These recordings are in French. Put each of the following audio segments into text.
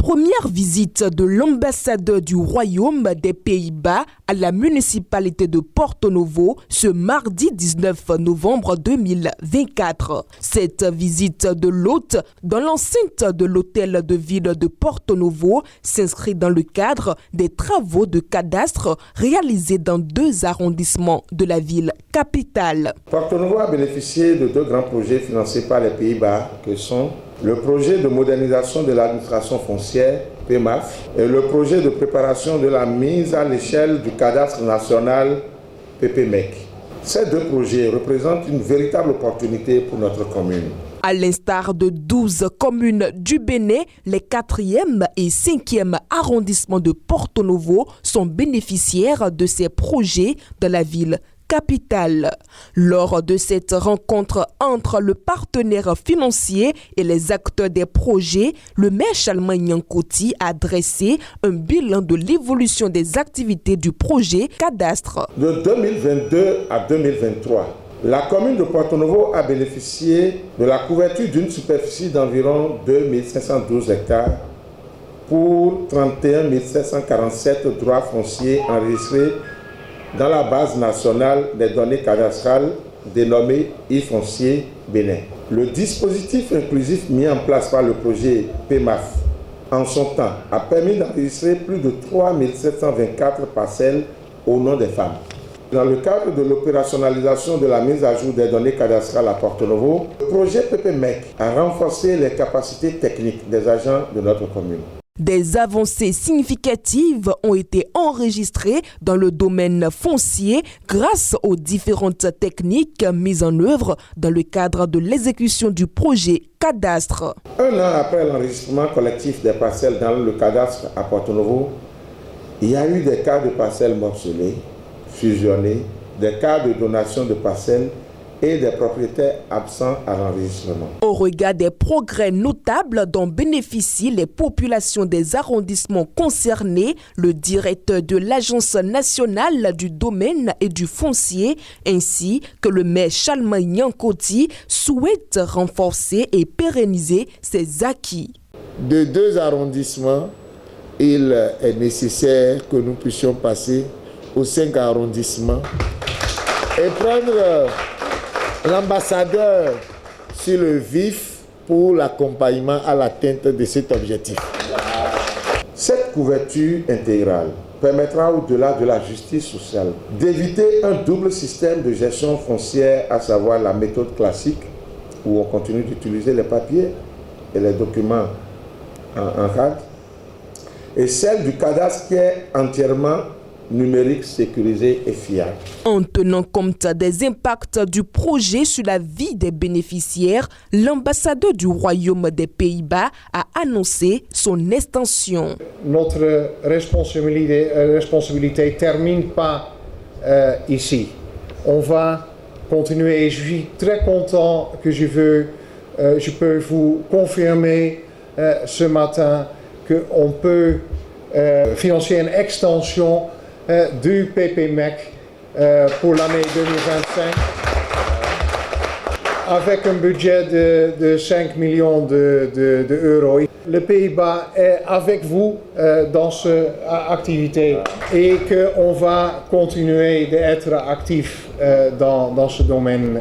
première visite de l'ambassadeur du Royaume des Pays-Bas à la municipalité de Porto Novo ce mardi 19 novembre 2024. Cette visite de l'hôte dans l'enceinte de l'hôtel de ville de Porto Novo s'inscrit dans le cadre des travaux de cadastre réalisés dans 2 arrondissements de la ville capitale. Porto Novo a bénéficié de 2 grands projets financés par les Pays-Bas que sont le projet de modernisation de l'administration foncière, PMAF, et le projet de préparation de la mise à l'échelle du cadastre national, PPMEC. Ces 2 projets représentent une véritable opportunité pour notre commune. À l'instar de 12 communes du Bénin, les 4e et 5e arrondissements de Porto Novo sont bénéficiaires de ces projets dans la ville capitale. Lors de cette rencontre entre le partenaire financier et les acteurs des projets, le maire Chalman Nyankoti a dressé un bilan de l'évolution des activités du projet cadastre. De 2022 à 2023, la commune de Porto Novo a bénéficié de la couverture d'une superficie d'environ 2512 hectares pour 31 747 droits fonciers enregistrés dans la base nationale des données cadastrales dénommée e-foncier Bénin. Le dispositif inclusif mis en place par le projet PMAF en son temps a permis d'enregistrer plus de 3 724 parcelles au nom des femmes. Dans le cadre de l'opérationnalisation de la mise à jour des données cadastrales à Porto Novo, le projet PPMEC a renforcé les capacités techniques des agents de notre commune. Des avancées significatives ont été enregistrées dans le domaine foncier grâce aux différentes techniques mises en œuvre dans le cadre de l'exécution du projet cadastre. 1 an après l'enregistrement collectif des parcelles dans le cadastre à Porto Novo, il y a eu des cas de parcelles morcelées, fusionnées, des cas de donation de parcelles et des propriétaires absents à l'enregistrement. Au regard des progrès notables dont bénéficient les populations des arrondissements concernés, le directeur de l'Agence nationale du domaine et du foncier ainsi que le maire Chalman Nyankoti souhaitent renforcer et pérenniser ces acquis. De 2 arrondissements, il est nécessaire que nous puissions passer aux 5 arrondissements et prendre l'ambassadeur sur le vif pour l'accompagnement à l'atteinte de cet objectif. Cette couverture intégrale permettra, au-delà de la justice sociale, d'éviter un double système de gestion foncière, à savoir la méthode classique, où on continue d'utiliser les papiers et les documents en rade, et celle du cadastre qui est entièrement numérique, sécurisé et fiable. En tenant compte des impacts du projet sur la vie des bénéficiaires, l'ambassadeur du Royaume des Pays-Bas a annoncé son extension. Notre responsabilité ne termine pas ici. On va continuer et je suis très content que je peux vous confirmer ce matin qu'on peut financer une extension du PPMEC pour l'année 2025 avec un budget de 5 millions d'euros. Le Pays-Bas est avec vous dans cette activité et qu'on va continuer d'être actif dans ce domaine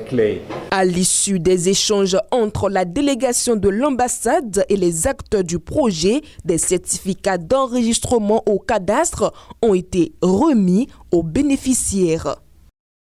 clé. À l'issue des échanges entre la délégation de l'ambassade et les acteurs du projet, des certificats d'enregistrement au cadastre ont été remis aux bénéficiaires.